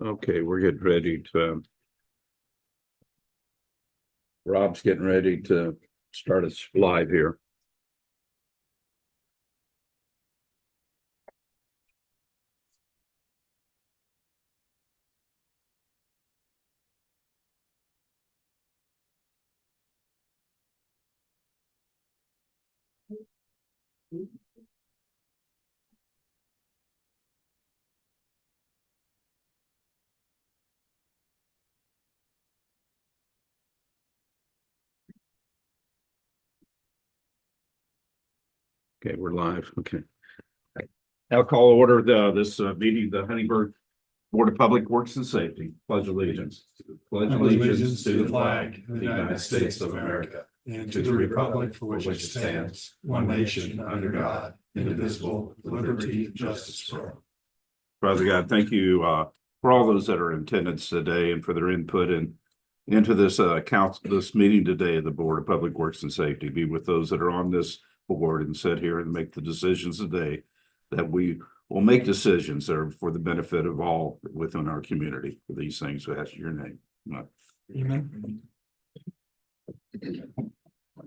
Okay, we're getting ready to, Rob's getting ready to start us live here. Okay, we're live. Okay. I'll call order this meeting, the Huntingburg Board of Public Works and Safety. Pledge allegiance. Pledge allegiance to the flag of the United States of America and to the republic for which it stands, one nation under God, indivisible, with liberty and justice for all. Father God, thank you for all those that are in attendance today and for their input into this this meeting today of the Board of Public Works and Safety. Be with those that are on this board and sit here and make the decisions today, that we will make decisions that are for the benefit of all within our community for these things. So that's your name. Amen.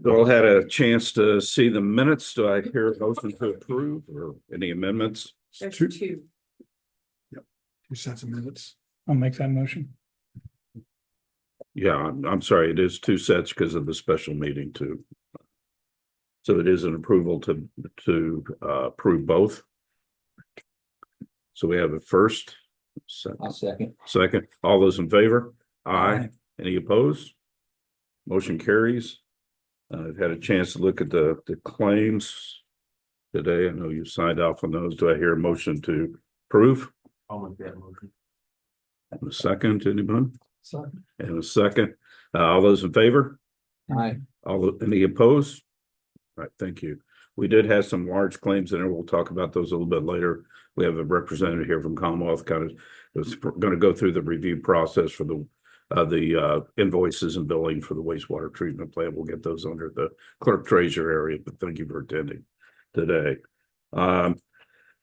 All had a chance to see the minutes. Do I hear a motion to approve or any amendments? There's two. Yep. 2 sets of minutes. I'll make that motion. Yeah, I'm sorry. It is 2 sets because of the special meeting too. So it is an approval to approve both. So we have a first. I'll second. Second. All those in favor? Aye. Aye. Any opposed? Motion carries. I've had a chance to look at the claims today. I know you signed off on those. Do I hear a motion to approve? I'll make that motion. A second, anyone? Second. And a second. All those in favor? Aye. Any opposed? All right, thank you. We did have some large claims in there. We'll talk about those a little bit later. We have a representative here from Commonwealth kind of is going to go through the review process for the invoices and billing for the wastewater treatment plant. We'll get those under the clerk treasurer area, but thank you for attending today. Well,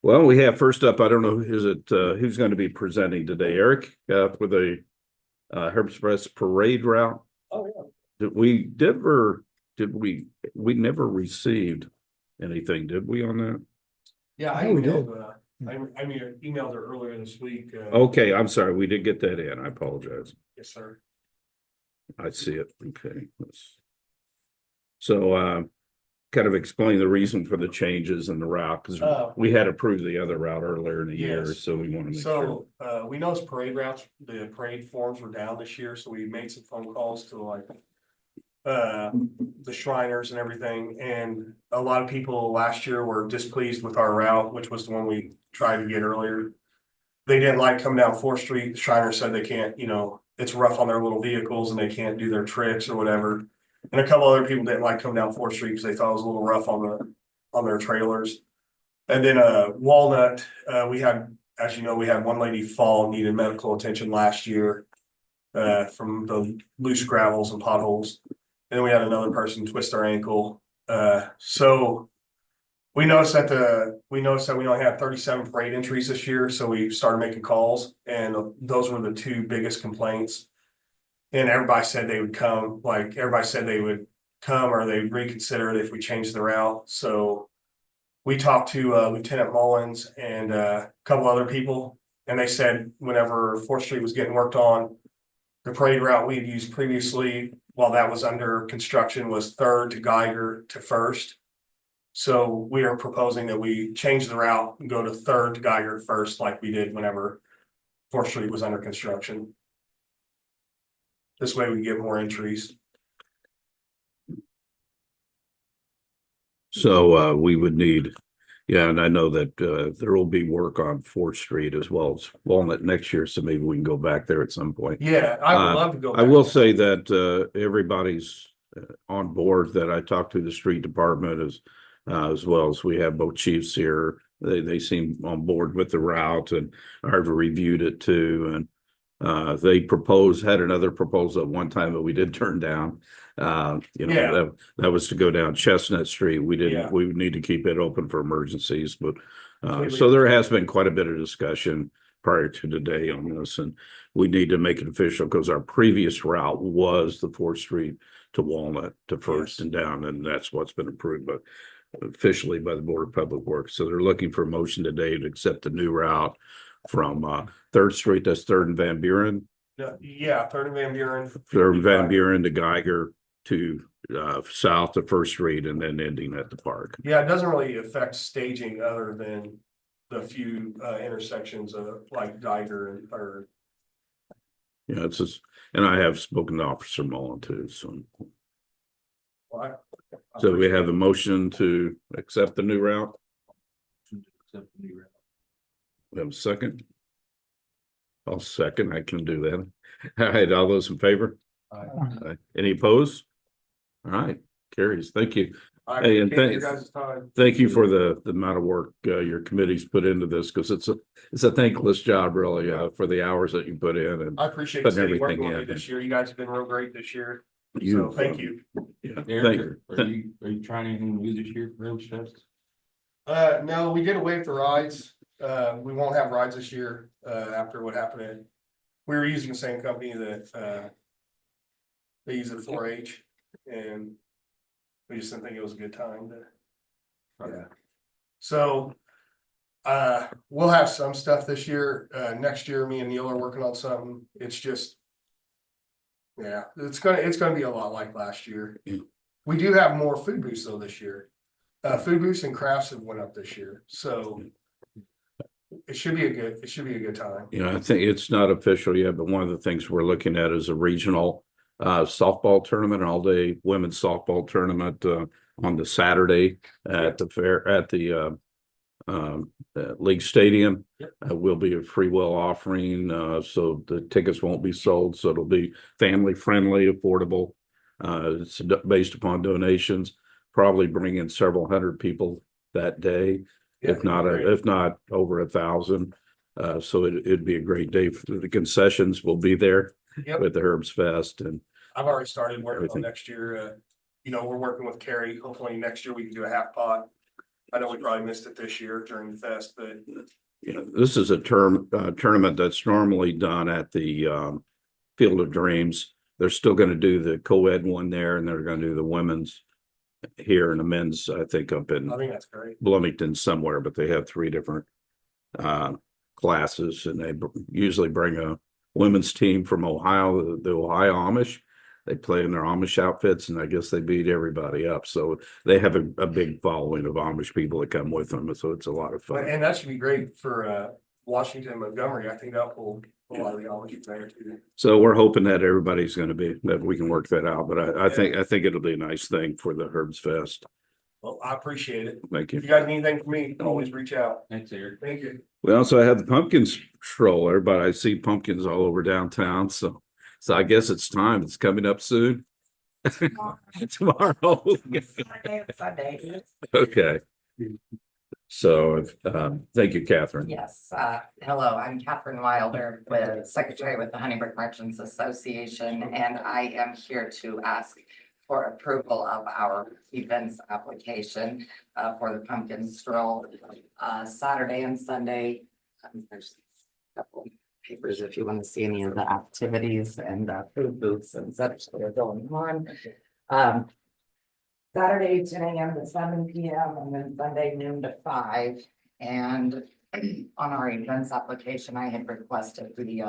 we have first up, I don't know, who's going to be presenting today? Eric, for the Herb Express parade route. Oh, yeah. We never received anything, did we, on that? Yeah, I emailed, emailed her earlier this week. Okay, I'm sorry, we did get that in. I apologize. Yes, sir. I see it. Okay. So kind of explain the reason for the changes in the route, because we had approved the other route earlier in the year, Yes. so we want to make sure. So we noticed parade routes, the parade forms were down this year, so we made some phone calls to like the Shriners and everything, and a lot of people last year were displeased with our route, which was the one we tried to get earlier. They didn't like coming down 4th Street. The Shriners said they can't, it's rough on their little vehicles and they can't do their tricks or whatever. And a couple other people didn't like coming down 4th Street because they thought it was a little rough on their trailers. And then Walnut, we had, as you know, we had one lady fall, needed medical attention last year from the loose gravels and potholes. And then we had another person twist their ankle. So we noticed that we only had 37 parade entries this year. So we started making calls, and those were the 2 biggest complaints. And everybody said they would come, or they'd reconsider it if we changed the route. So we talked to Lieutenant Mullins and a couple other people, and they said whenever 4th Street was getting worked on, the parade route we had used previously, while that was under construction, was 3rd to Geiger to 1st. So we are proposing that we change the route and go to 3rd to Geiger 1st, like we did whenever 4th Street was under construction. This way we can get more entries. So we would need, and I know that there will be work on 4th Street as well as Walnut next year, so maybe we can go back there at some point. Yeah, I would love to go back. I will say that everybody's on board that I talked to the street department as well as we have both chiefs here. They seem on board with the route, and I've reviewed it too. And they had another proposal at one time, but we did turn down. That was to go down Chestnut Street. We didn't. We would need to keep it open for emergencies, but so there has been quite a bit of discussion. prior to today on this, and we need to make it official because our previous route was the 4th Street to Walnut to First Yes. and down, and that's what's been approved officially by the Board of Public Works. So they're looking for a motion today to accept the new route from 3rd Street, that's 3rd and Van Buren, Yeah, 3rd and Van Buren. 3rd and Van Buren to Geiger to south of First Street and then ending at the park. Yeah, it doesn't really affect staging other than the few intersections of like Geiger and 3rd. Yeah, it's just, and I have spoken to Officer Mullen too, so. Well, So we have a motion to accept the new route. We have a second. I'll second. I can do that. All right, all those in favor? Aye. Any opposed? All right, carries. Thank you. I Hey, and appreciate your guys' time. Thank you for the amount of work your committee's put into this, because it's a thankless job really for the hours that you put in and I appreciate putting the city everything working with me in. this year. You guys have been real great this year. So you. thank you. Yeah, thank Derek, you. are you trying anything new this year for Road Fest? No, we did away with the rides. We won't have rides this year, after what happened. We were using the same company that, they use it 4-H, and we just didn't think it was a good time to. Yeah. So, we'll have some stuff this year. Next year, me and Neil are working on something. It's just. Yeah, it's gonna be a lot like last year. Yeah. We do have more food booths though this year. Food booths and crafts have went up this year, so. It should be a good time. You know, I think it's not official yet, but one of the things we're looking at is a regional softball tournament, an all-day women's softball tournament on the Saturday at the fair at the League Stadium. Yep. Will be a free will offering, so the tickets won't be sold, so it'll be family friendly, affordable. It's based upon donations. Probably bring in several hundred people that day. Yeah, If not, great. if not over 1,000. So it'd be a great day. The concessions will be there Yep. with the Herbs Fest and I've already started working Everything. on next year. We're working with Carrie. Hopefully next year we can do a half pot. I know we probably missed it this year during the fest, but you know, this is a tournament that's normally done at the Field of Dreams. They're still going to do the co-ed one there, and they're going to do the women's here and the men's, I think, up in I think that's great. Bloomington somewhere, but they have 3 different classes, and they usually bring a women's team from Ohio, the Ohio Amish. They play in their Amish outfits, and I guess they beat everybody up. So they have a big following of Amish people that come with them. So it's a lot of fun. And that should be great for Washington, Montgomery. I think that will a lot of the Amish there too. So we're hoping that everybody's going to be, that we can work that out. But I think it'll be a nice thing for the Herbs Fest. Well, I appreciate it. Thank If you. you guys need anything from me, always reach out. Thanks, Eric. Thank you. We also have the pumpkin stroller, but I see pumpkins all over downtown. So I guess it's time. It's coming up soon. Tomorrow. Sunday. Okay. So, thank you, Catherine. Yes, hello, I'm Catherine Wilder, with Secretary with the Huntingburg Merchants Association, and I am here to ask for approval of our events application for the pumpkin stroll Saturday and Sunday. There's a couple papers if you want to see any of the activities and food booths and such that are going on. Saturday, 10 a.m. to 7 p.m. and then Sunday noon to 5. And on our events application, I had requested the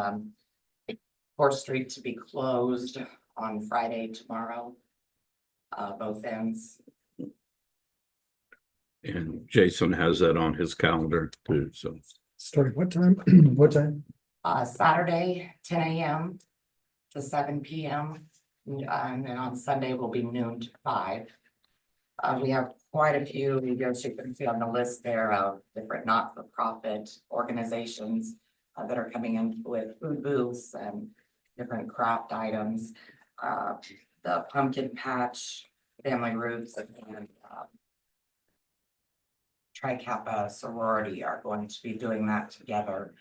4th Street to be closed on Friday tomorrow. Both ends. And Jason has that on his calendar too, so. Starting what time? What time? Saturday, 10 a.m. to 7 p.m. And then on Sunday will be noon to 5. We have quite a few, as you can see on the list there, of different not-for-profit organizations that are coming in with food booths and different craft items. The Pumpkin Patch, Family Roots, and Tri-Kappa sorority are going to be doing that together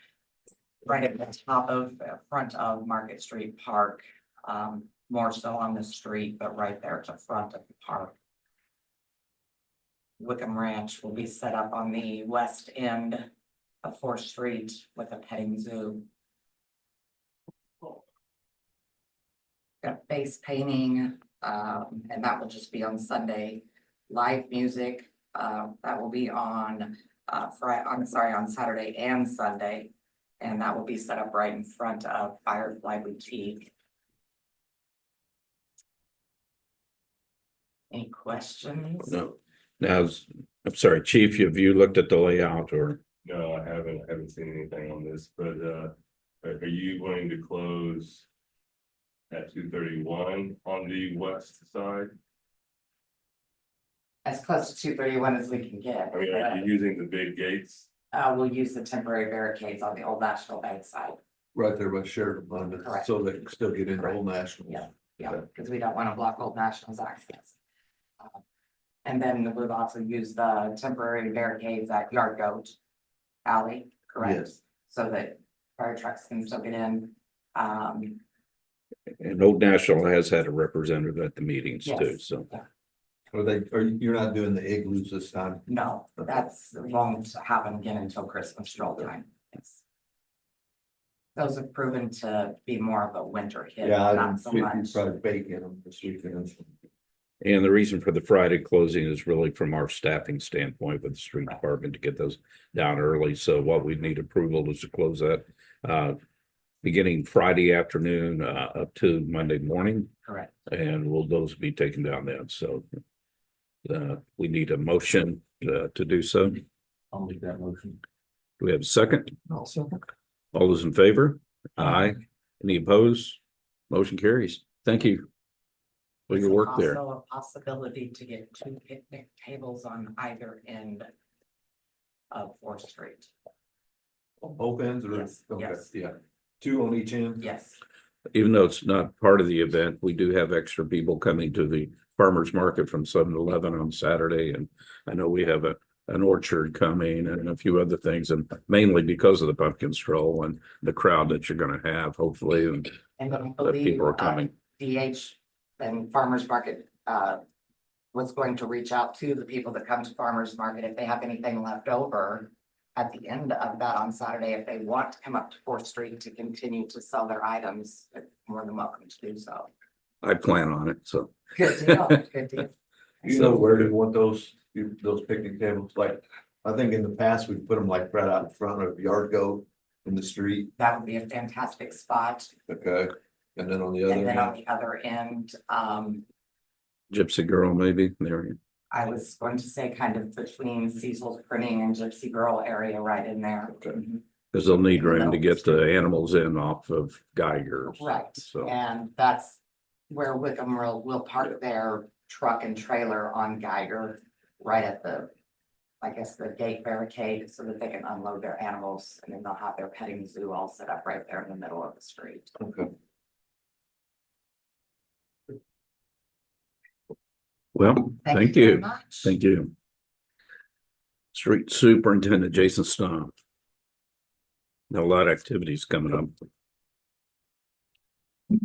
right at the top of front of Market Street Park, more so on the street, but right there at the front of the park. Wickham Ranch will be set up on the west end of 4th Street with a petting zoo. Got face painting, and that will just be on Sunday. Live music, that will be on, on Saturday and Sunday. And that will be set up right in front of Firefly Boutique. Any questions? No. Now, I'm sorry, Chief, have you looked at the layout or? No, I haven't seen anything on this, but, are you going to close at 231 on the west side? As close to 231 as we can get. I mean, are you using the big gates? We'll use the temporary barricades on the Old National Bank side. Right there by Sheridan London, Correct. so they can still get into Old National. Yeah. Yeah, because we don't want to block Old National's access. And then we'll also use the temporary barricades at Yard Goat Alley, correct? Yes. So that fire trucks can still get in. And Old National has had a representative at the meetings too, Yes. so. You're not doing the igloos this time? No, that's won't happen again until Christmas stroll time. Yes. Those have proven to be more of a winter hit, Yeah, I not didn't so fit, you much. probably bake in them this weekend. And the reason for the Friday closing is really from our staffing standpoint with the street department to get those down early. So what we need approval is to close that beginning Friday afternoon up to Monday morning. Correct. And will those be taken down then? So we need a motion to do so. Do I'll make that motion. we have a second? Also, All those in favor? Aye. Any opposed? Motion carries. Thank you for your work there. Also a possibility to get 2 picnic tables on either end of 4th Street. On both ends or? Yes, Okay, yes. yeah, 2 on each end? Yes, Even though it's not part of the event, we do have extra people coming to the farmers market from 7-Eleven on Saturday. And I know we have an orchard coming and a few other things, and mainly because of the pumpkin stroll and the crowd that you're gonna have, hopefully, and and I that believe people are coming. DH and Farmers Market was going to reach out to the people that come to Farmers Market if they have anything left over at the end of that on Saturday, if they want to come up to 4th Street to continue to sell their items, they're more than welcome to do so. I plan on it, so. Good deal, good deal. You know where you want those picnic tables, like, I think in the past, we put them like right out in front of Yard Goat in the street, That would be a fantastic spot. okay? And then on the And other then on end, the other end, Gypsy Girl, maybe, there. I was going to say kind of between Cecil's Printing and Gypsy Girl area right in there. Okay. Mhm. Because they'll need room to get the animals in off of Geiger. Right, So, and that's where Wickham will park their truck and trailer on Geiger, right at the, I guess, the gate barricade, so that they can unload their animals, and then they'll have their petting zoo all set up right there in the middle of the street. okay. well, thank very you. much. Thank you. Street Superintendent Jason Stomp. A lot of activities coming up.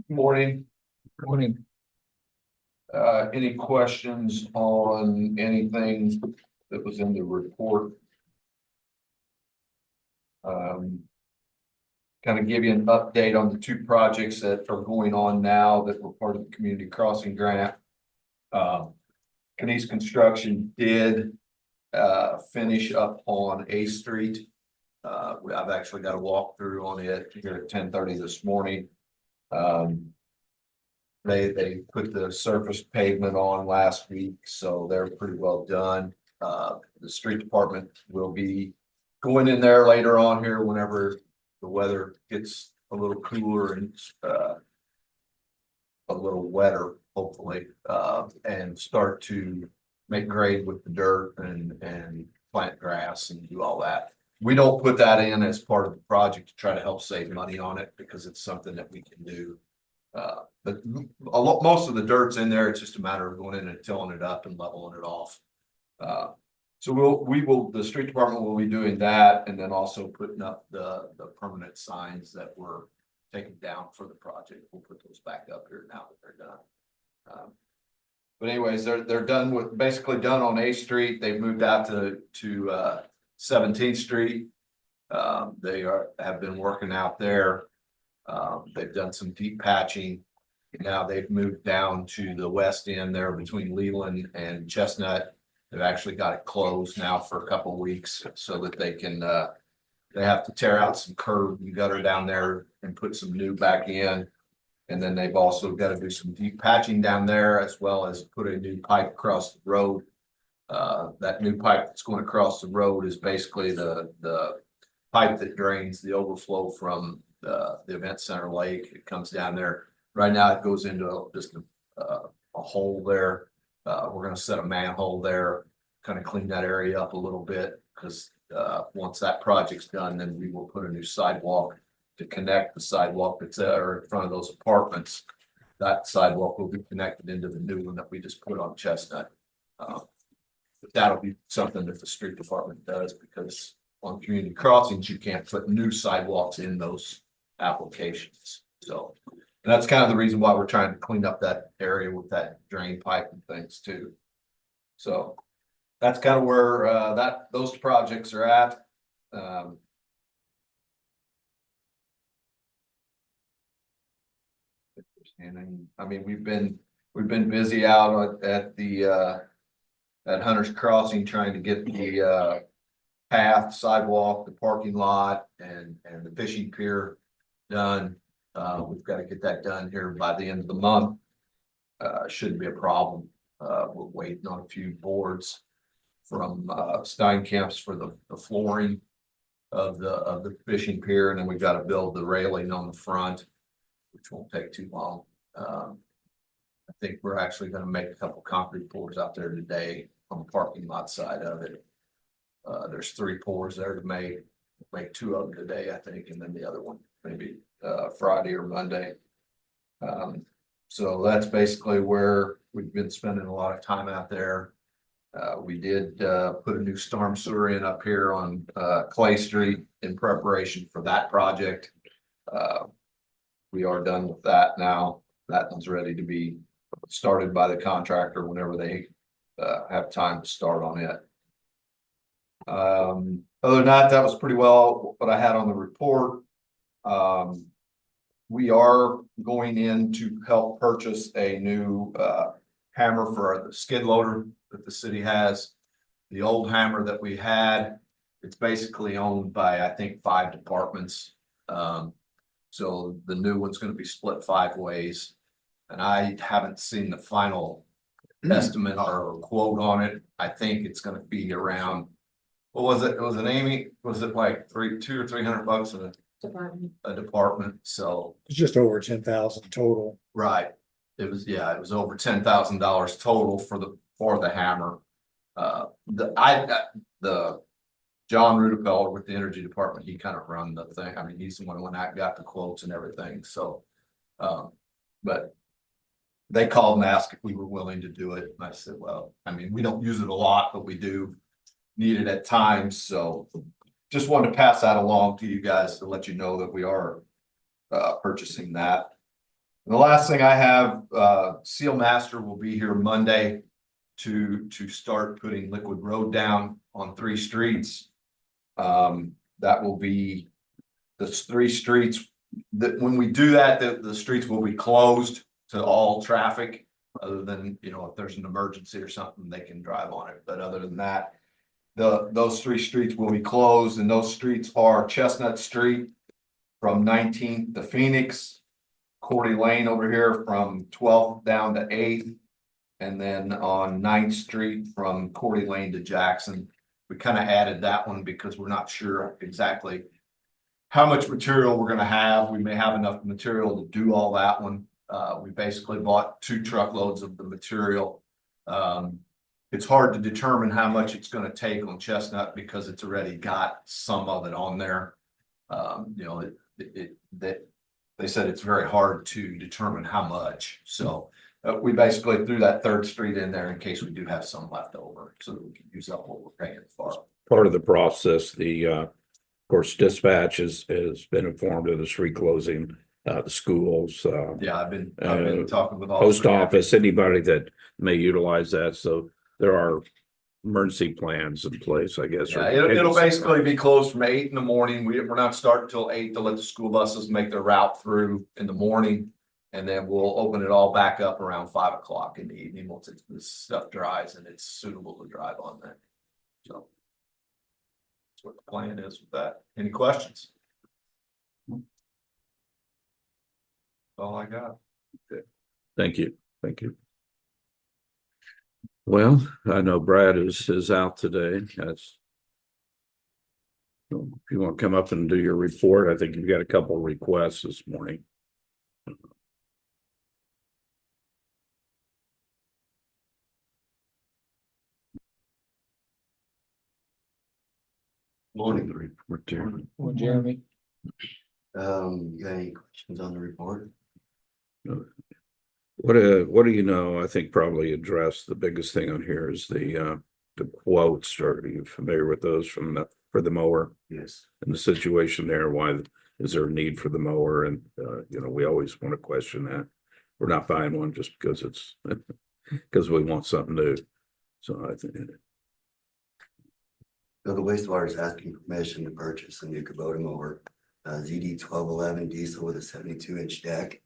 Morning. morning. Any questions on anything that was in the report? Kind of give you an update on the 2 projects that are going on now that were part of the community crossing grant. Kenese Construction did finish up on A Street. I've actually got a walkthrough on it here at 10:30 this morning. They put the surface pavement on last week, so they're pretty well done. The street department will be going in there later on here whenever the weather gets a little cooler and a little wetter, hopefully, and start to make grade with the dirt and plant grass and do all that. We don't put that in as part of the project to try to help save money on it because it's something that we can do. But most of the dirt's in there. It's just a matter of going in and tilling it up and leveling it off. So the street department will be doing that and then also putting up the permanent signs that were taken down for the project. We'll put those back up here now that they're done. But anyways, they're done basically done on A Street. They've moved out to 17th Street. Have been working out there. They've done some deep patching. Now they've moved down to the west end there between Leland and Chestnut. They've actually got it closed now for a couple of weeks so that they can, they have to tear out some curb and gutter down there and put some new back in. And then they've also got to do some deep patching down there as well as put a new pipe across the road. That new pipe that's going across the road is basically the pipe that drains the overflow from the event center lake. It comes down there. Right now it goes into just a hole there. We're gonna set a manhole there, kind of clean that area up a little bit, because once that project's done, then we will put a new sidewalk to connect the sidewalk that's there in front of those apartments. That sidewalk will be connected into the new one that we just put on Chestnut. But that'll be something that the street department does, because on community crossings, you can't put new sidewalks in those applications. So and that's kind of the reason why we're trying to clean up that area with that drain pipe and things too. So that's kind of where those projects are at. And I mean, we've been busy out at the at Hunter's Crossing trying to get the path, sidewalk, the parking lot, and the fishing pier done. We've got to get that done here by the end of the month. Shouldn't be a problem. We're waiting on a few boards from Steinkamp's for the flooring of the fishing pier, and then we've got to build the railing on the front, which won't take too long. I think we're actually going to make a couple concrete pours out there today on the parking lot side of it. There's 3 pours there to make 2 of them today, I think, and then the other one maybe Friday or Monday. So that's basically where we've been spending a lot of time out there. We did put a new storm sewer in up here on Clay Street in preparation for that project. We are done with that now. That one's ready to be started by the contractor whenever they have time to start on it. Other than that, that was pretty well what I had on the report. We are going in to help purchase a new hammer for the skid loader that the city has. The old hammer that we had, it's basically owned by, I think, 5 departments. So the new one's going to be split 5 ways. And I haven't seen the final estimate or quote on it. I think it's going to be around, what was it? Was it Amy? Was it like $200 or $300 a department? So It's just over 10,000 total. right. It was over $10,000 total for the hammer. The John Rudepeller with the energy department, he kind of run the thing. I mean, he's the one when I got the quotes and everything. So, but they called and asked if we were willing to do it. And I said, well, I mean, we don't use it a lot, but we do need it at times. So just wanted to pass that along to you guys to let you know that we are purchasing that. And the last thing I have, Seal Master will be here Monday to start putting liquid road down on 3 streets. That will be the 3 streets that when we do that, the streets will be closed to all traffic, other than, you know, if there's an emergency or something, they can drive on it. But other than that, those 3 streets will be closed, and those streets are Chestnut Street from 19th to Phoenix, Cordy Lane over here from 12th down to 8th, and then on 9th Street from Cordy Lane to Jackson. We kind of added that one because we're not sure exactly how much material we're going to have. We may have enough material to do all that one. We basically bought 2 truckloads of the material. It's hard to determine how much it's going to take on Chestnut because it's already got some of it on there. You know, they said it's very hard to determine how much. So we basically threw that 3rd Street in there in case we do have some left over, so that we can use up what we're paying for. Part of the process, of course, dispatch has been informed of the street closing, the schools, Yeah, I've been talking with all. post office, anybody that may utilize that. So there are emergency plans in place, I guess. or Yeah, it'll contingency basically be plans. closed from 8 in the morning. We're not starting till 8 to let the school buses make their route through in the morning. And then we'll open it all back up around 5 o'clock in the evening once this stuff dries and it's suitable to drive on there. So. That's what the plan is with that. Any questions? All I got. Thank you, thank you. Well, I know Brad is out today. That's. If you want to come up and do your report, I think you've got a couple of requests this morning. Morning. Report there. Well, Jeremy, You got any questions on the report? What do you know? I think probably address the biggest thing on here is the quotes. Are you familiar with those for the mower Yes. and the situation there? Why is there a need for the mower? And we always want to question that. We're not buying one just because it's because we want something new. So I think So the wastewater is asking permission to purchase a new Kubota mower, ZD 1211 diesel with a 72-inch deck.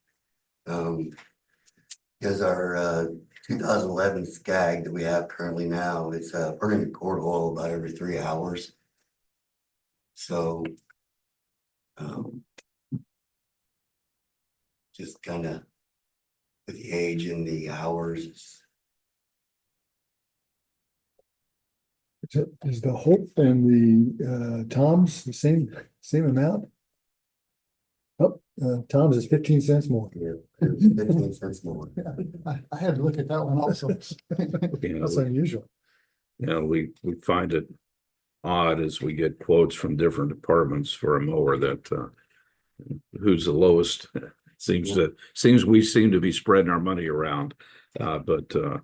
Because our 2011 Skag that we have currently now, it's burning cord oil about every 3 hours. So just kind of with the age and the hours, Is the Hope and the Tom's the same amount? Oh, Tom's is 15 cents more. it's 15 cents more. I had to look at that one also. That's unusual. we find it odd as we get quotes from different departments for a mower that who's the lowest. Seems we seem to be spreading our money around, but The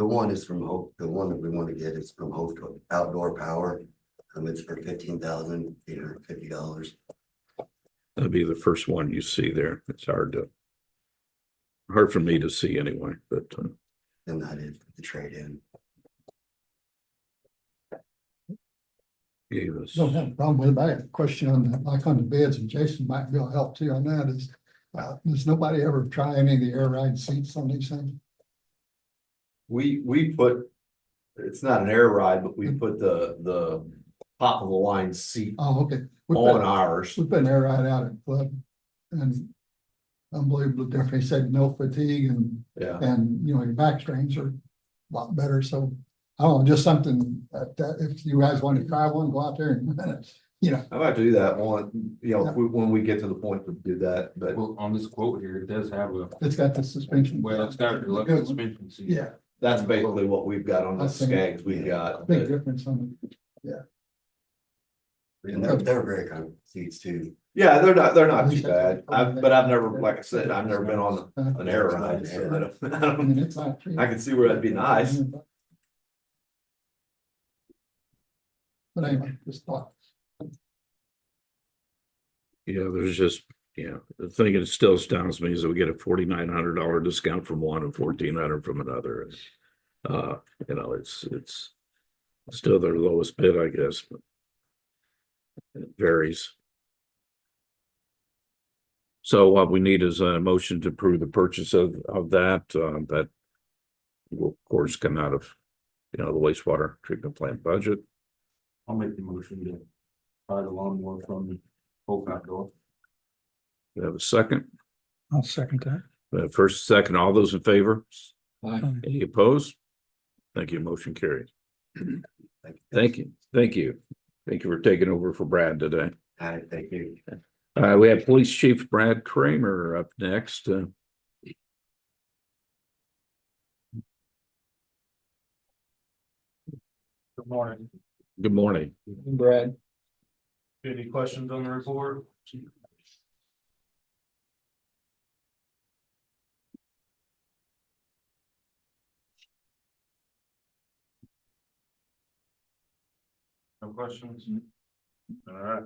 one is from Hope. The one that we want to get is from Hope Outdoor Power. It's for $15,850. that'd be the first one you see there. It's hard for me to see anyway, but And that is the trade-in. gave us. Don't have a problem with it. I have a question on the, like on the beds, and Jason might be able to help too on that is, does nobody ever try any of the air ride seats on these things? We put, it's not an air ride, but we put the top of the line seat Oh, okay. on ours. We put an air ride out at the club and unbelievable difference. He said no fatigue Yeah. and your back strains are a lot better. So I don't know, just something that if you guys want to try one, go out there and, I might do that one, when we get to the point to do that, but Well, on this quote here, it does have it's got the suspension. well, it's got a Good. suspension seat. Yeah, that's basically what we've got on the I think- Skags we've got. big difference on And they're very kind of seats too. Yeah, they're not too bad. But I've never, like I said, I've never been on an air ride, so I I don't, mean, it's not. I can see where that'd be nice. But anyway, just thought. There's just, the thing that still astounds me is that we get a $4,900 discount from one and $1,400 from another. It's still their lowest bid, I guess, but it varies. So what we need is a motion to approve the purchase of that, that will of course come out of, the wastewater treatment plant budget. I'll make the motion to buy the lawnmower from Hope Outdoor. We have a second. I'll second that. First, second, all those in favor? Aye. Any opposed? Thank you. Motion carries. Thank you. Thank you. Thank you for taking over for Brad today. All right, thank you. We have Police Chief Brad Kramer up next. Good morning. Good morning. Brad, Any questions on the report? No questions? All right.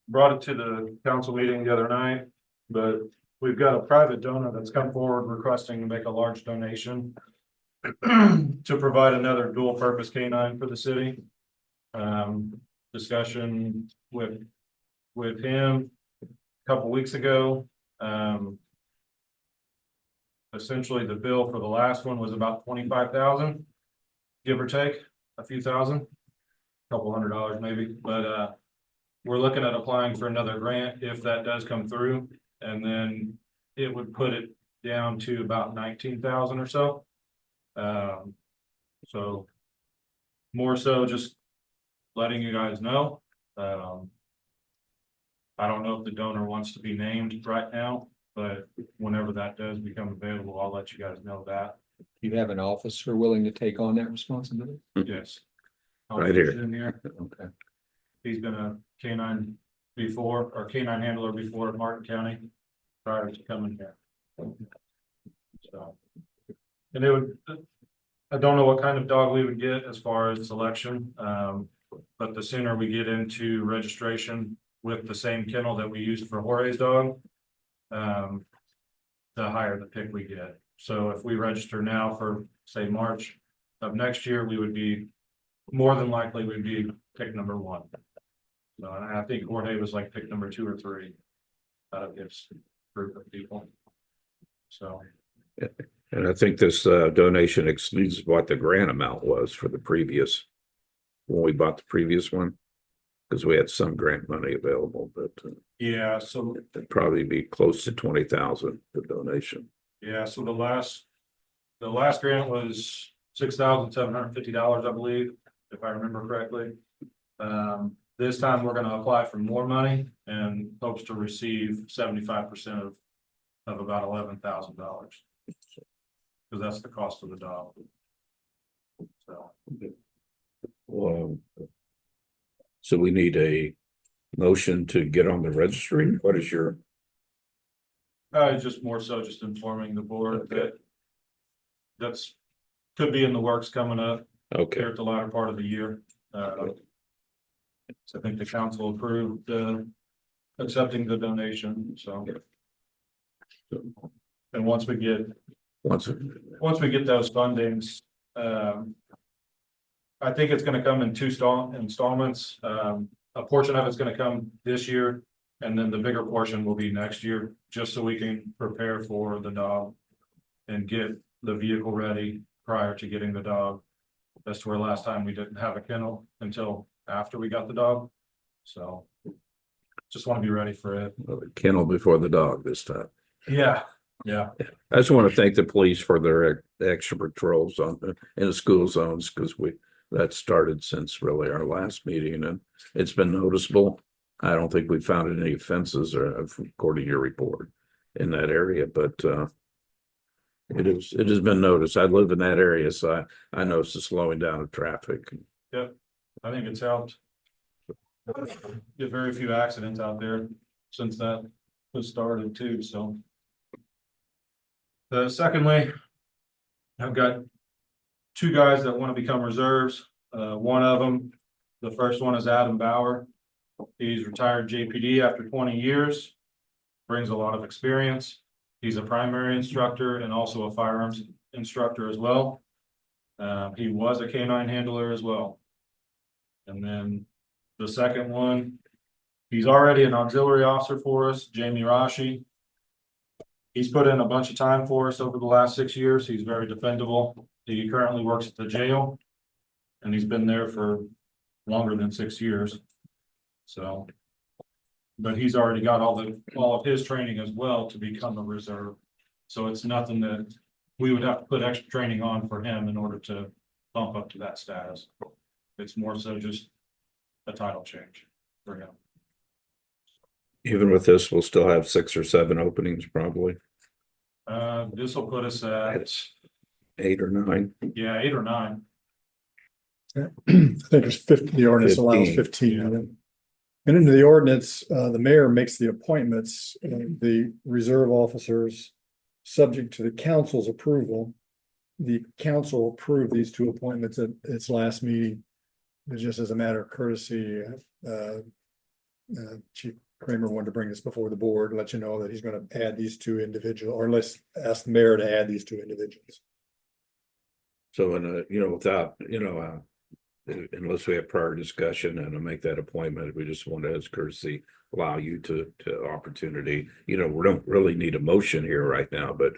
Brought it to the council meeting the other night, but we've got a private donor that's come forward requesting to make a large donation. to provide another dual purpose canine for the city. Discussion with him a couple weeks ago. Essentially, the bill for the last one was about 25,000, give or take a few thousand, couple $100 maybe, but we're looking at applying for another grant if that does come through, and then it would put it down to about 19,000 or so. So more so just letting you guys know. I don't know if the donor wants to be named right now, but whenever that does become available, I'll let you guys know that. You have an officer willing to take on that responsibility? Yes. Right here. In here. Okay. He's been a canine before, or canine handler before in Martin County prior to coming here. So, and it would, I don't know what kind of dog we would get as far as selection, but the sooner we get into registration with the same kennel that we used for Jorge's dog, the higher the pick we get. So if we register now for, say, March of next year, we would be more than likely we'd be pick number 1. So I think Jorge was like pick number 2 or 3 out of this group of people. So. And I think this donation exceeds what the grant amount was for the previous, when we bought the previous one, because we had some grant money available, but Yeah, so, it'd probably be close to 20,000, the donation. yeah, so the last grant was $6,750, I believe, if I remember correctly. This time we're gonna apply for more money and hopes to receive 75% of about $11,000. Because that's the cost of the dog. So, Well, so we need a motion to get on the registry. What is your? just more so just informing the board Okay. that's could be in the works coming up Okay. here at the latter part of the year. So I think the council approved accepting the donation, so. And once we get those fundings, I think it's gonna come in 2 installments. A portion of it's gonna come this year, and then the bigger portion will be next year, just so we can prepare for the dog and get the vehicle ready prior to getting the dog. That's to where last time we didn't have a kennel until after we got the dog. So just want to be ready for it. The kennel before the dog this time. Yeah. I just want to thank the police for their extra patrols in the school zones, because that started since really our last meeting, and it's been noticeable. I don't think we found any offenses, or according to your report, in that area, but it has been noticed. I live in that area, so I noticed the slowing down of traffic. Yep. I think it's helped. Get very few accidents out there since that was started too, so. Secondly, I've got 2 guys that want to become reserves. One of them, the first one is Adam Bauer. He's retired JPD after 20 years, brings a lot of experience. He's a primary instructor and also a firearms instructor as well. He was a canine handler as well. And then the second one, he's already an auxiliary officer for us, Jamie Rashi. He's put in a bunch of time for us over the last 6 years. He's very dependable. He currently works at the jail, and he's been there for longer than 6 years. So, but he's already got all of his training as well to become a reserve. So it's nothing that we would have to put extra training on for him in order to bump up to that status. It's more so just a title change for him. Even with this, we'll still have 6 or 7 openings probably. This will put us at, It's 8 or 9. yeah, 8 or 9. I think it's 50, the ordinance allows 15 of them. And into the ordinance, the mayor makes the appointments, the reserve officers, subject to the council's approval. The council approved these 2 appointments at its last meeting. It's just as a matter of courtesy, Chief Kramer wanted to bring this before the board, let you know that he's going to add these 2 individuals, or let's ask the mayor to add these 2 individuals. So, without, unless we have prior discussion and to make that appointment, we just want to, as courtesy, allow you to opportunity. We don't really need a motion here right now, but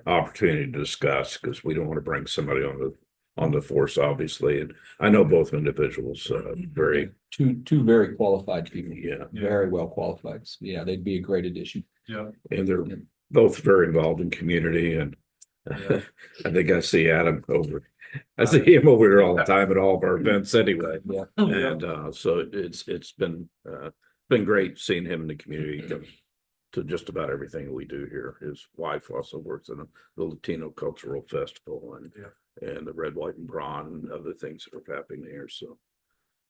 opportunity to discuss, because we don't want to bring somebody on the force, obviously. And I know both individuals, very, Two very qualified people, yeah, very well qualified. Yeah, they'd be a great addition. Yeah. and they're both very involved in community. And I think I see Adam over. I see him over here all the time at all of our events anyway. Yeah. And so it's been great seeing him in the community. He goes to just about everything we do here. His wife also works in the Latino Cultural Festival and the Red, White, and Brawn and other things that are happening here. So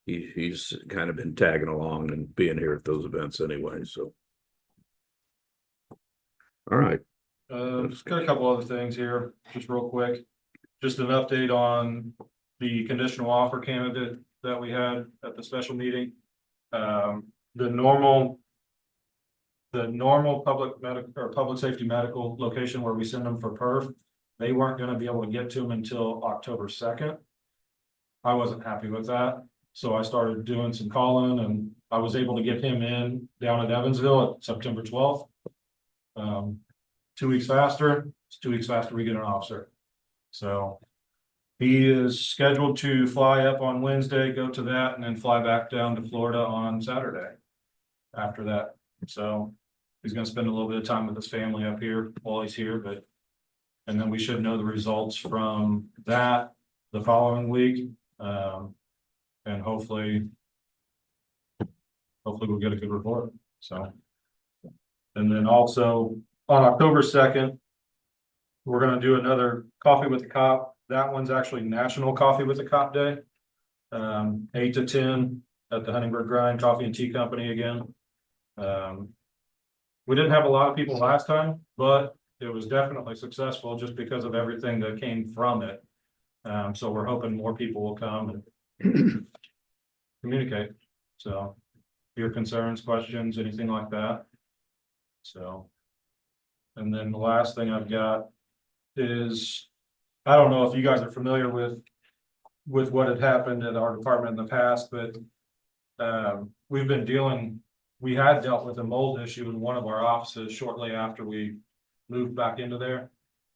he's kind of been tagging along and being here at those events anyway. So all right. Just got a couple other things here, just real quick. Just an update on the conditional offer candidate that we had at the special meeting. The normal public medical or public safety medical location where we send them for perf, they weren't gonna be able to get to them until October 2nd. I wasn't happy with that, so I started doing some calling and I was able to get him in down at Evansville at September 12th. 2 weeks faster, it's 2 weeks faster we get an officer. So he is scheduled to fly up on Wednesday, go to that, and then fly back down to Florida on Saturday after that. So he's gonna spend a little bit of time with his family up here while he's here, and then we should know the results from that the following week. And hopefully we'll get a good report. So, and then also on October 2nd, we're gonna do another Coffee with the Cop. That one's actually National Coffee with the Cop Day. 8 to 10 at the Huntingburg Grind Coffee and Tea Company again. We didn't have a lot of people last time, but it was definitely successful just because of everything that came from it. So we're hoping more people will come and communicate. So your concerns, questions, anything like that. So, and then the last thing I've got is, I don't know if you guys are familiar with what had happened at our department in the past, but we had dealt with a mold issue in one of our offices shortly after we moved back into there.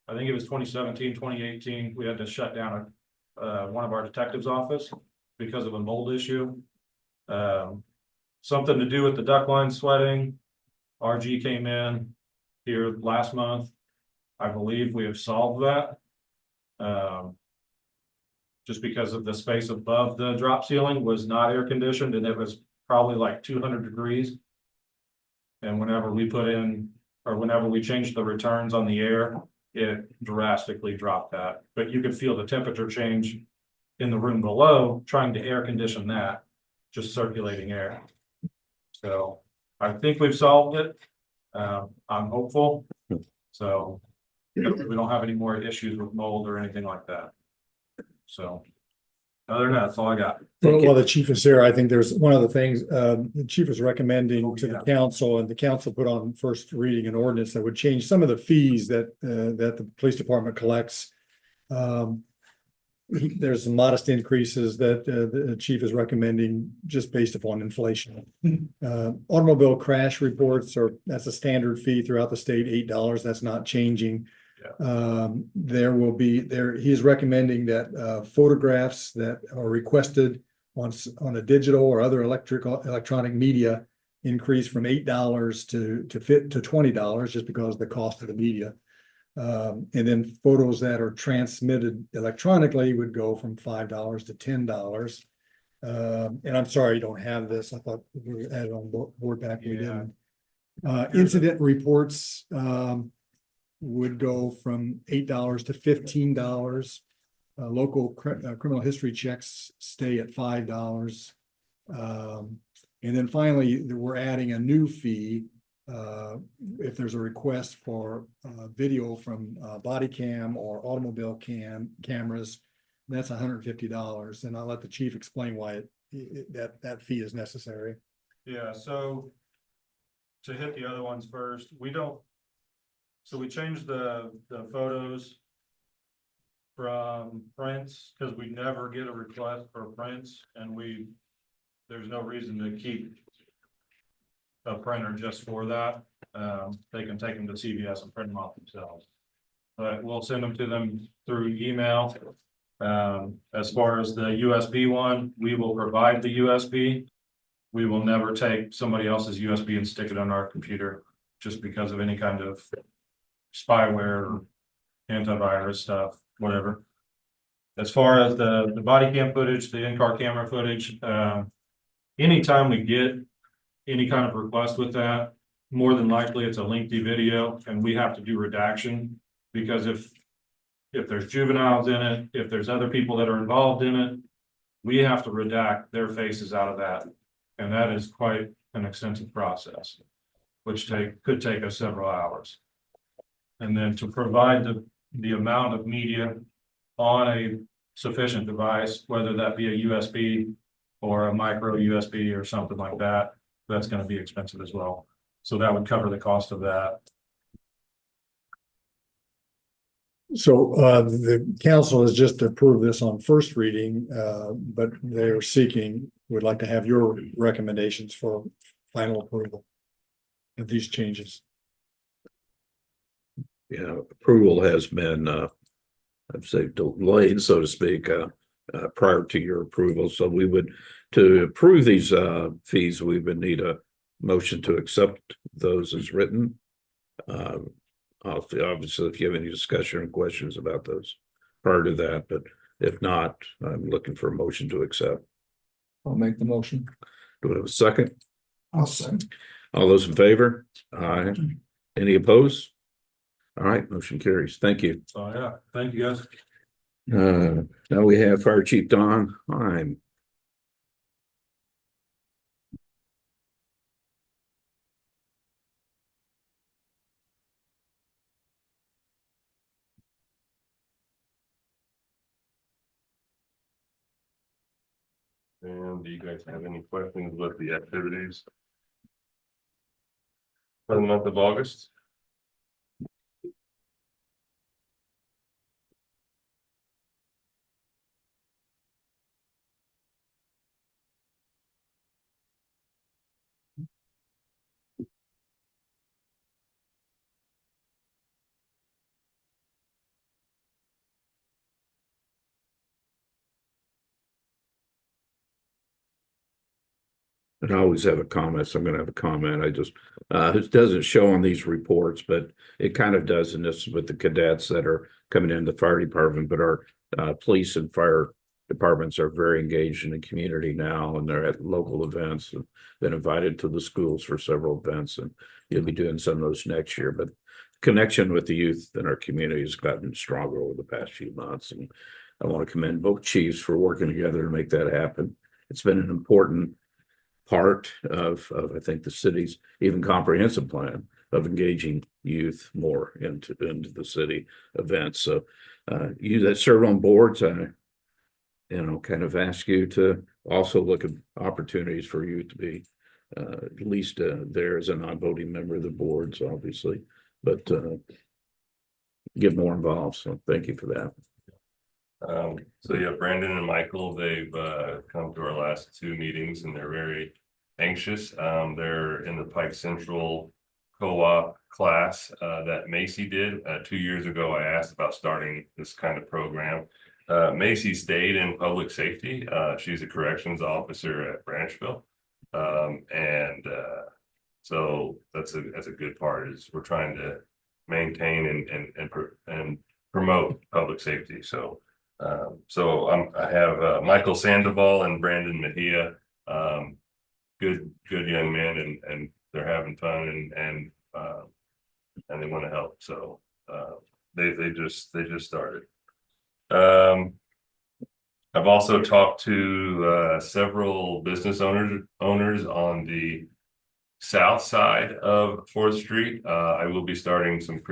I think it was 2017, 2018, we had to shut down one of our detectives' office because of a mold issue. Something to do with the duct line sweating. RG came in here last month. I believe we have solved that. Just because of the space above the drop ceiling was not air conditioned and it was probably like 200 degrees. And whenever we changed the returns on the air, it drastically dropped that. But you could feel the temperature change in the room below, trying to air condition that, just circulating air. So I think we've solved it. I'm hopeful. So we don't have any more issues with mold or anything like that. So other than that, that's all I got. Well, while the chief is here, I think there's one of the things, the chief is recommending to the council, and the council put on first reading an ordinance that would change some of the fees that the police department collects. There's some modest increases that the chief is recommending just based upon inflation. Automobile crash reports that's a standard fee throughout the state, $8. That's not changing. He's recommending that photographs that are requested on a digital or other electronic media increase from $8 to $20 just because of the cost of the media. And then photos that are transmitted electronically would go from $5 to $10. And I'm sorry you don't have this. I thought we had it on board back. We didn't. Incident reports would go from $8 to $15. Local criminal history checks stay at $5. And then finally, we're adding a new fee. If there's a request for video from body cam or automobile cameras, that's $150. And I'll let the chief explain why that fee is necessary. Yeah, so to hit the other ones first, we changed the photos from prints, because we never get a request for prints, and there's no reason to keep a printer just for that. They can take them to CVS and print them off themselves. But we'll send them to them through email. As far as the USB one, we will provide the USB. We will never take somebody else's USB and stick it on our computer just because of any kind of spyware or antivirus stuff, whatever. As far as the body cam footage, the in-car camera footage, anytime we get any kind of request with that, more than likely it's a lengthy video and we have to do redaction, because if there's juveniles in it, if there's other people that are involved in it, we have to redact their faces out of that. And that is quite an extensive process, which could take us several hours. And then to provide the amount of media on a sufficient device, whether that be a USB or a micro USB or something like that, that's going to be expensive as well. So that would cover the cost of that. So the council has just approved this on first reading, but they're would like to have your recommendations for final approval of these changes. Yeah, approval has been, I'd say delayed, so to speak, prior to your approval. So we would, to approve these fees, we would need a motion to accept those as written. Obviously, if you have any discussion or questions about those prior to that, but if not, I'm looking for a motion to accept. I'll make the motion. Do we have a second? I'll second. All those in favor? Aye. Any opposed? All right, motion carries. Thank you. So yeah, thank you guys. Now we have Fire Chief Don Heim. And do you guys have any questions with the activities for the month of August? And I always have a comment, so I'm gonna have a comment. I just, it doesn't show on these reports, but it kind of does in this with the cadets that are coming into the fire department, but our police and fire departments are very engaged in the community now, and they're at local events and been invited to the schools for several events, and you'll be doing some of those next year. But connection with the youth in our community has gotten stronger over the past few months, and I want to commend both chiefs for working together to make that happen. It's been an important part of I think the city's even comprehensive plan of engaging youth more into the city events. So you that serve on boards, I kind of ask you to also look at opportunities for you to be at least there as a non-voting member of the boards, obviously, but get more involved. So thank you for that. So yeah, Brandon and Michael, they've come to our last two meetings and they're very anxious. They're in the Pike Central co-op class that Macy did 2 years ago. I asked about starting this kind of program. Macy stayed in public safety. She's a corrections officer at Branchville. So that's a good part, is we're trying to maintain and promote public safety. So I have Michael Sandoval and Brandon Mejia, good young men, and they're having fun and they want to help. So they just started. I've also talked to several business owners on the south side of 4th Street. I will be starting some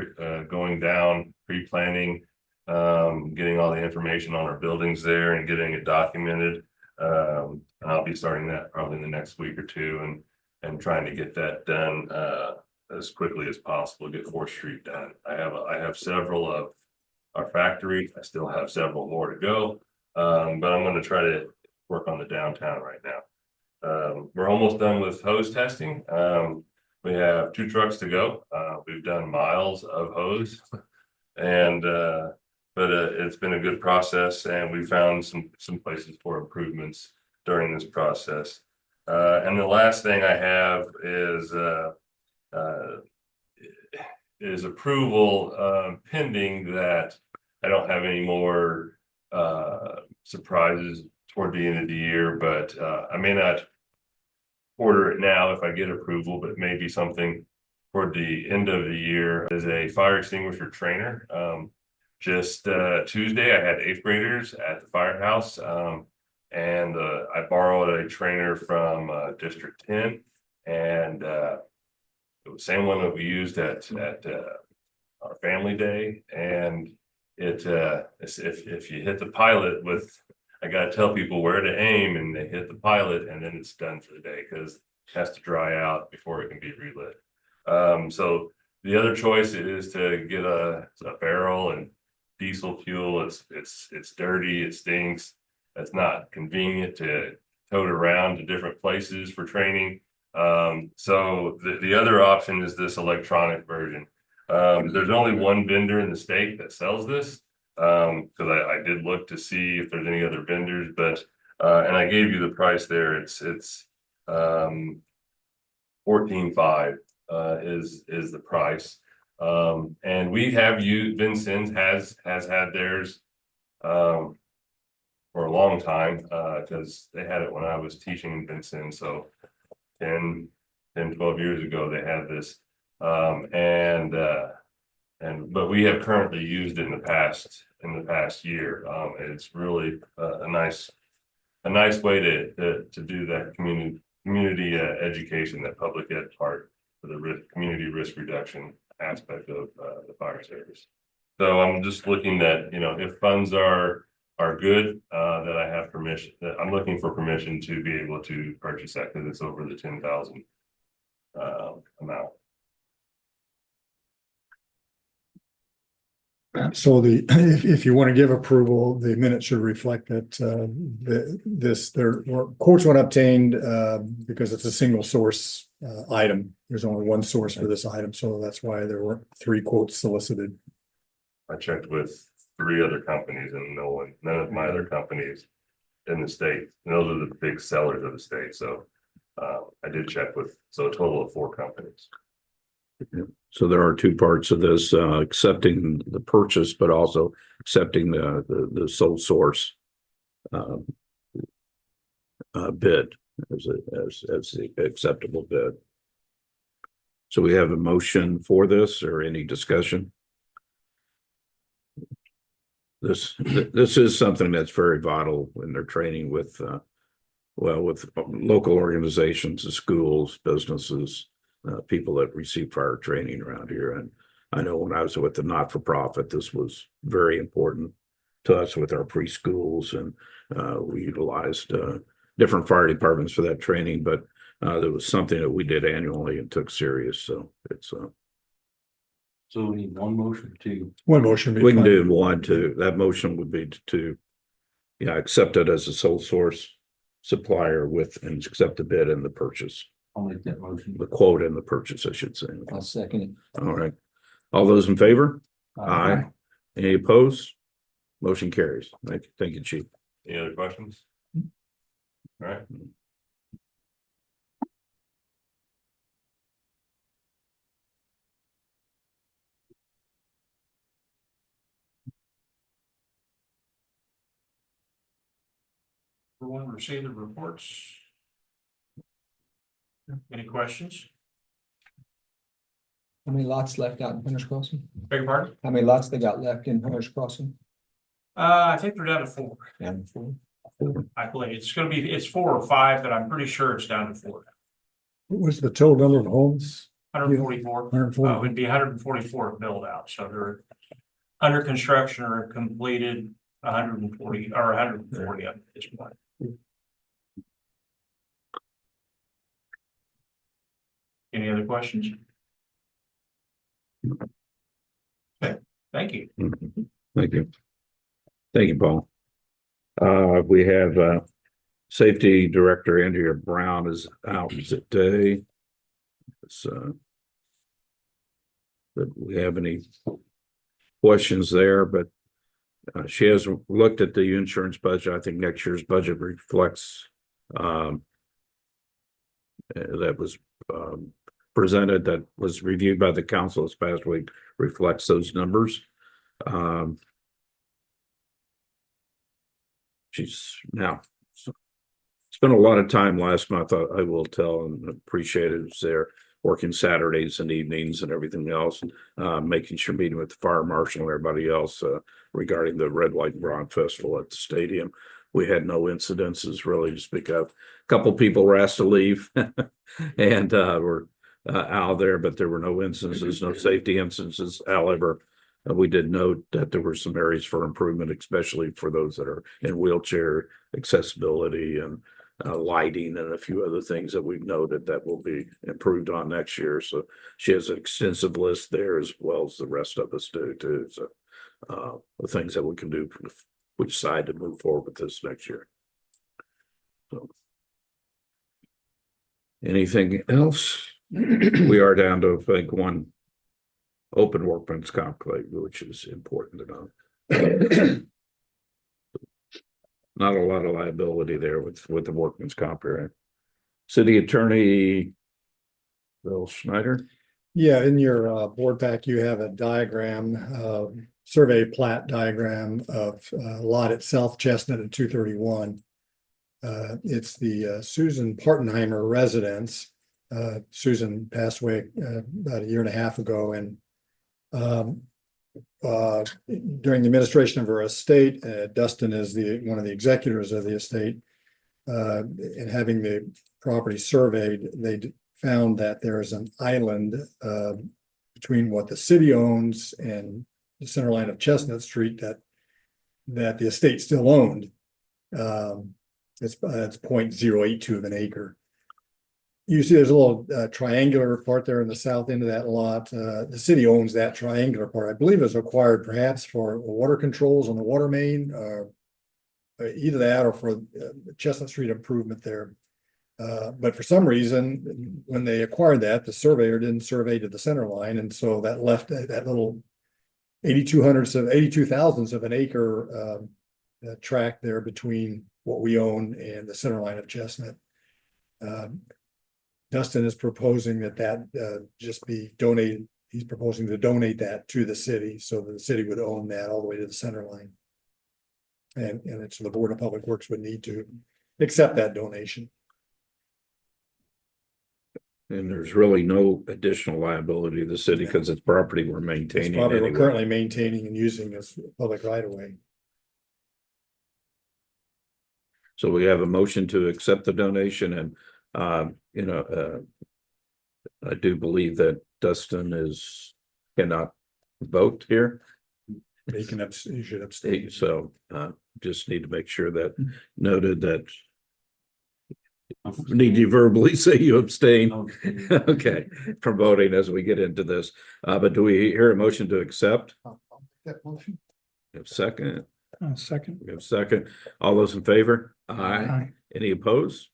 going down, pre-planning, getting all the information on our buildings there and getting it documented. I'll be starting that probably in the next week or two, and trying to get that done as quickly as possible, get 4th Street done. I have several of our factory. I still have several more to go. But I'm gonna try to work on the downtown right now. We're almost done with hose testing. We have 2 trucks to go. We've done miles of hose. And it's been a good process, and we found some places for improvements during this process. And the last thing I have is approval pending that I don't have any more surprises toward the end of the year, but I may not order it now if I get approval, but maybe something toward the end of the year. Is a fire extinguisher trainer. Just Tuesday, I had 8th graders at the firehouse, and I borrowed a trainer from District 10, and it was the same one that we used at our family day. And if you hit the pilot with, I gotta tell people where to aim, and they hit the pilot, and then it's done for the day because it has to dry out before it can be relit. So the other choice is to get a barrel and diesel fuel. It's dirty, it stinks. It's not convenient to tote around to different places for training. So the other option is this electronic version. There's only one vendor in the state that sells this, because I did look to see if there's any other vendors, but and I gave you the price there. It's $14,500 is the price. And we have used, Vincennes has had theirs for a long time, because they had it when I was teaching in Vincennes. So 10, 12 years ago, they had this. But we have currently used it in the past year. It's really a nice way to do that community education, that public ed part for the community risk reduction aspect of the fire service. So I'm just looking at, if funds are good, that I have permission, that I'm looking for permission to be able to purchase that, because it's over the 10,000 amount. So if you want to give approval, the minute should reflect that, there were quotes weren't obtained, because it's a single source, item. There's only one source for this item, so that's why there were 3 quotes solicited. I checked with 3 other companies, and none of my other companies in the state, and those are the big sellers of the state. So I did check with, so a total of 4 companies. So there are 2 parts of this, accepting the purchase, but also accepting the sole source bid as the acceptable bid. So we have a motion for this, or any discussion? This is something that's very vital when they're training with local organizations, the schools, businesses, people that receive fire training around here. And I know when I was with the not-for-profit, this was very important to us with our preschools, and we utilized different fire departments for that training, but there was something that we did annually and took serious. So it's So we need one motion to. One motion. we can do one, two. That motion would be to accept it as a sole source supplier and accept the bid and the purchase. I'll make that motion. The quote and the purchase, I should say. I'll second it. All right. All those in favor? Aye. Any opposed? Motion carries. Thank you, Chief. Any other questions? All right. Everyone receive the reports. Any questions? How many lots left out in Hunter's Crossing? Beg your pardon? How many lots they got left in Hunter's Crossing? I think they're down to 4. Down to 4. I believe it's 4 or 5, but I'm pretty sure it's down to 4. What was the total number of homes? 144. 140. Would be 144 build out. So they're under construction or completed 140 or 140 at this point. Any other questions? Okay, thank you. Thank you. Thank you, Paul. We have, Safety Director Andrea Brown is out today. So, but we have any questions there, but she has looked at the insurance budget. I think next year's budget reflects, that was, presented, that was reviewed by the council this past week, reflects those numbers. She's now spent a lot of time last month, I will tell, and appreciate it. There working Saturdays and evenings and everything else, making sure meeting with the fire marshal and everybody else, regarding the Red, White, and Brown Festival at the stadium. We had no incidences really to speak of. A couple people were asked to leave and were out there, but there were no instances, no safety instances. However, we did note that there were some areas for improvement, especially for those that are in wheelchair accessibility and lighting and a few other things that we've noted that will be improved on next year. So she has an extensive list there as well as the rest of us do too. So the things that we can do if we decide to move forward with this next year. So anything else? We are down to, I think, one open workman's comp claim, which is important to know. Not a lot of liability there with the workman's comp area. City Attorney Bill Schneider. Yeah, in your board pack, you have a diagram, survey plat diagram of lot at South Chestnut and 231. It's the Susan Partenheimer residence. Susan passed away about a year and a half ago, and during the administration of her estate, Dustin is one of the executors of the estate. And having the property surveyed, they found that there is an island between what the city owns and the center line of Chestnut Street that the estate still owned. It's 0.082 of an acre. You see there's a little triangular part there in the south end of that lot. The city owns that triangular part. I believe it was acquired perhaps for water controls on the water main, either that or for Chestnut Street improvement there. But for some reason, when they acquired that, the surveyor didn't survey to the center line. And so that left that little 82 thousandths of an acre tract there between what we own and the center line of Chestnut. Dustin is proposing that just be donated. He's proposing to donate that to the city so that the city would own that all the way to the center line. And it's the Board of Public Works would need to accept that donation. And there's really no additional liability to the city because it's property we're maintaining. It's property anyway. we're currently maintaining and using as public right of way. So we have a motion to accept the donation, and I do believe that Dustin cannot vote here. He should abstain. So just need to make sure that noted that. Need you verbally say you abstain? Okay, from voting as we get into this. But do we hear a motion to accept? I'll make that motion. We have second. Second. We have second. All those in favor? Aye. Aye. Any opposed?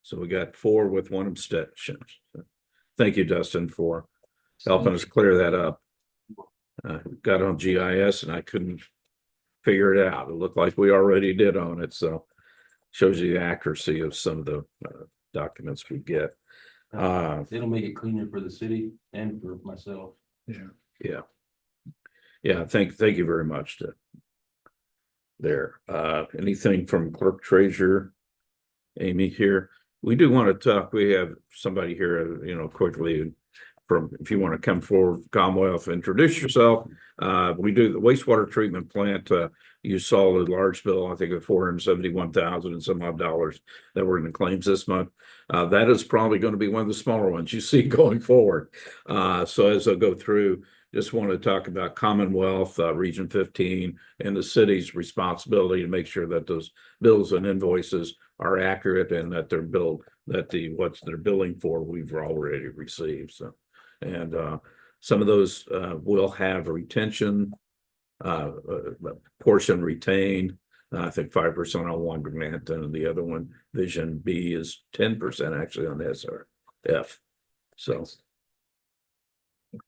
So we got 4 with 1 abstention. Thank you, Dustin, for helping us clear that up. Got on GIS and I couldn't figure it out. It looked like we already did own it, so shows you the accuracy of some of the documents we get. It'll make it cleaner for the city and for myself. Yeah. Thank you very much there. Anything from Clerk Treasurer Amy here? We do want to talk. We have somebody here, quickly if you want to come forward, Commonwealth, introduce yourself. We do the wastewater treatment plant. You saw the large bill, I think of $471,000 and some odd dollars that were in the claims this month. That is probably going to be one of the smaller ones you see going forward. So as I go through, just want to talk about Commonwealth, Region 15, and the city's responsibility to make sure that those bills and invoices are accurate and that they're billed, that what they're billing for we've already received. So, and some of those will have retention a portion retained. I think 5% on one grant, and the other one, Vision B, is 10% actually on the SRF. So.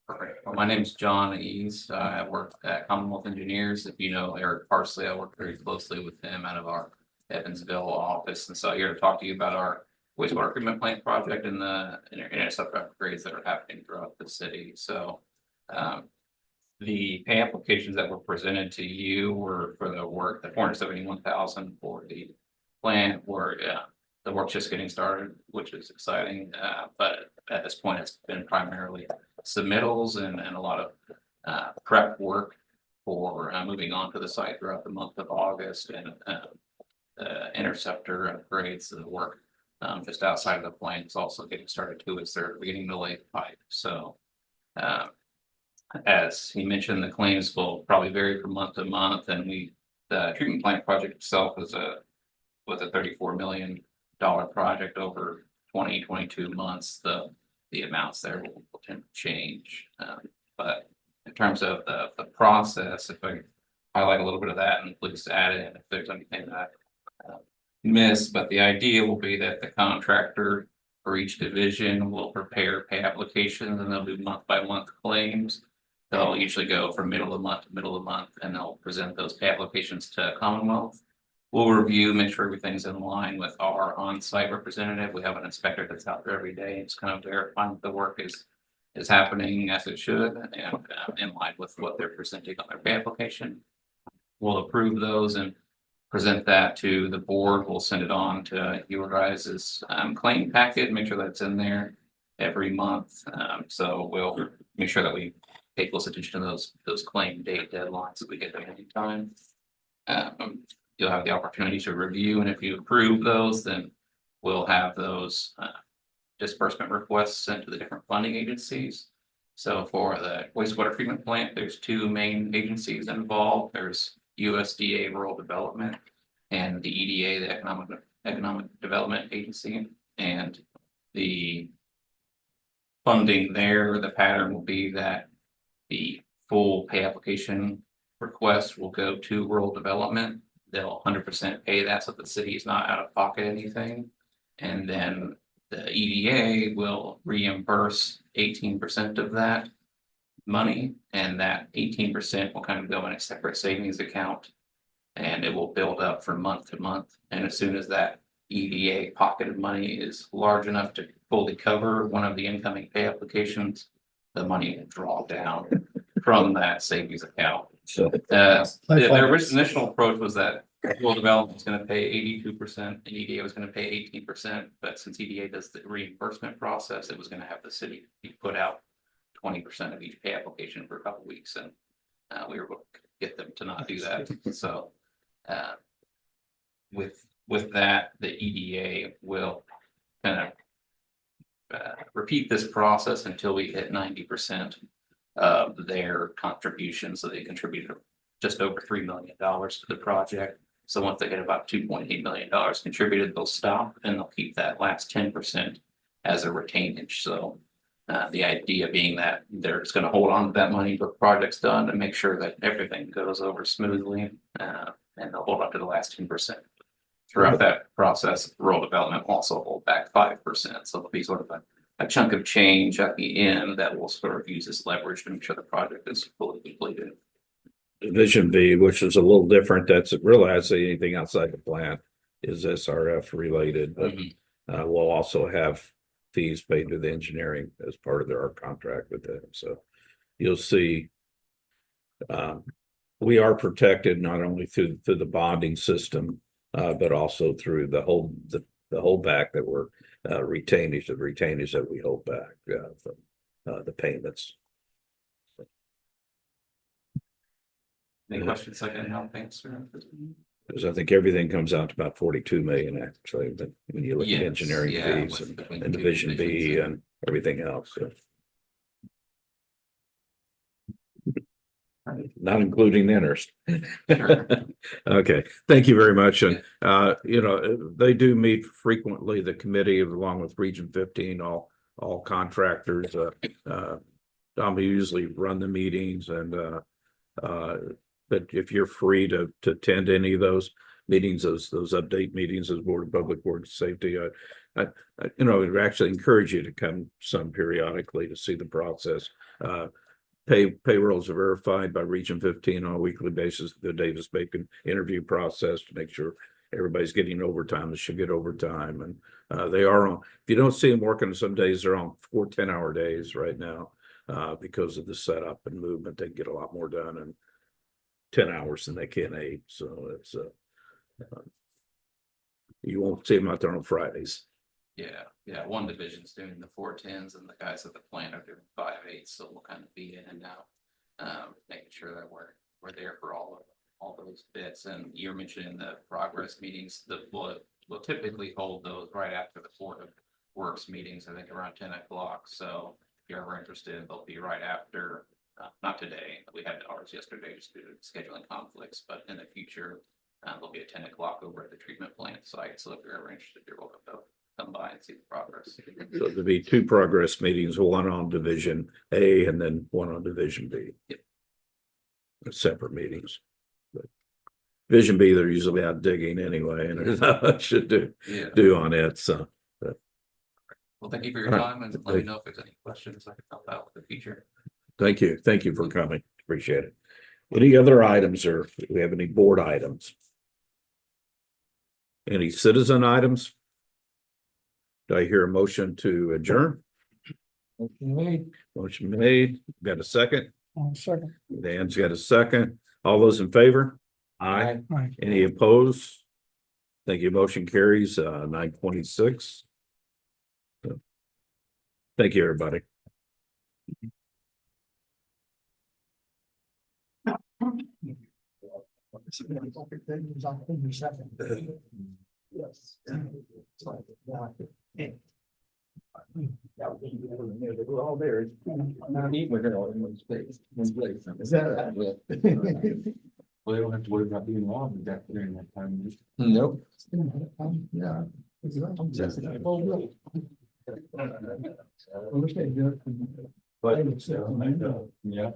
Perfect. Well, my name's John East. I work at Commonwealth Engineers. If you know Eric Parsley, I work very closely with him out of our Evansville office. And so here to talk to you about our wastewater treatment plant project and the intercept upgrades that are happening throughout the city. So the pay applications that were presented to you were for the work, the 471,000 for the plant were, the work's just getting started, which is exciting. But at this point, it's been primarily submittals and a lot of prep work for moving on to the site throughout the month of August, and interceptor upgrades to the work just outside of the plant is also getting started too, as they're beginning to lay pipe. So as he mentioned, the claims will probably vary from month to month, and the treatment plant project itself was a $34 million project over 22 months. The amounts there will tend to change, but in terms of the process, if I highlight a little bit of that, and please add in if there's anything that I missed. But the idea will be that the contractor for each division will prepare pay applications, and they'll do month by month claims. They'll usually go from middle of month to middle of month, and they'll present those pay applications to Commonwealth. We'll review, make sure everything's in line with our on-site representative. We have an inspector that's out there every day. It's kind of verifying that the work is happening as it should, and in line with what they're presenting on their pay application. We'll approve those and present that to the board. We'll send it on to your guys's claim packet, make sure that's in there every month. So we'll make sure that we pay close attention to those claim date deadlines so we get them anytime. You'll have the opportunity to review, and if you approve those, then we'll have those disbursement requests sent to the different funding agencies. So for the wastewater treatment plant, there's two main agencies involved. There's USDA Rural Development and the EDA, the Economic Development Agency. And the funding there, the pattern will be that the full pay application request will go to rural development. They'll 100% pay that, so the city is not out of pocket anything. And then the EDA will reimburse 18% of that money, and that 18% will kind of go in a separate savings account, and it will build up from month to month. And as soon as that EDA pocketed money is large enough to fully cover one of the incoming pay applications, the money will draw down from that savings account. So their initial approach was that rural development was going to pay 82%, and EDA was going to pay 18%. But since EDA does the reimbursement process, it was going to have the city put out 20% of each pay application for a couple of weeks, and we were able to get them to not do that. So with that, the EDA will kind of repeat this process until we hit 90% of their contribution. So they contributed just over $3 million to the project. So once they get about $2.8 million contributed, they'll stop, and they'll keep that last 10% as a retainage. So the idea being that they're just going to hold on to that money till the project's done and make sure that everything goes over smoothly, and they'll hold on to the last 10%. Throughout that process, rural development will also hold back 5%. So it'll be sort of a chunk of change at the end that will sort of use as leverage to make sure the project is fully completed. Vision B, which is a little different, that's really, I'd say anything outside the plant is SRF related, but we'll also have fees paid to the engineering as part of our contract with them. So you'll see we are protected not only through the bonding system, but also through the holdback that we're retainage that we hold back from the payments. Any questions I can help answer? Because I think everything comes out to about 42 million actually, but when you look at engineering fees and Division B and everything else. So. Not including the interest. Sure. Okay, thank you very much. And they do meet frequently, the committee along with Region 15, all contractors. Tom usually run the meetings, and but if you're free to attend any of those meetings, those update meetings as Board of Public Works Safety, I would actually encourage you to come some periodically to see the process. Payrolls are verified by Region 15 on a weekly basis, the Davis-Bacon interview process to make sure everybody's getting overtime. They should get overtime. And they are on, if you don't see them working some days, they're on 4 10-hour days right now because of the setup and movement. They get a lot more done in 10 hours than they can 8. So it's you won't see them out there on Fridays. Yeah, one division's doing the 410s and the guys at the plant are doing 5/8, so we'll kind of be in and out. Making sure that we're there for all those bits. And you're mentioning the progress meetings that we'll typically hold those right after the Board of Works meetings, I think around 10 o'clock. So if you're ever interested, they'll be right after, not today, we had ours yesterday just due to scheduling conflicts, but in the future, they'll be at 10 o'clock over at the treatment plant site. So if you're ever interested, you're welcome to come by and see the progress. So there'll be 2 progress meetings, one on Division A and then one on Division B. Yep. Separate meetings. But Division B, they're usually out digging anyway, and there's not much to do on it. So, Well, thank you for your time and let me know if there's any questions I can help out with the future. thank you. Thank you for coming. Appreciate it. Any other items or do we have any board items? Any citizen items? Do I hear a motion to adjourn? Motion made. Got a second? Second. Dan's got a second. All those in favor? Aye. Any opposed? Thank you. Motion carries 9:26. Thank you, everybody. Yes. We're all there. Not even we're all in one space. Is that? Well, they don't have to worry about being wrong with that during that time. Nope. Yeah. But, yeah.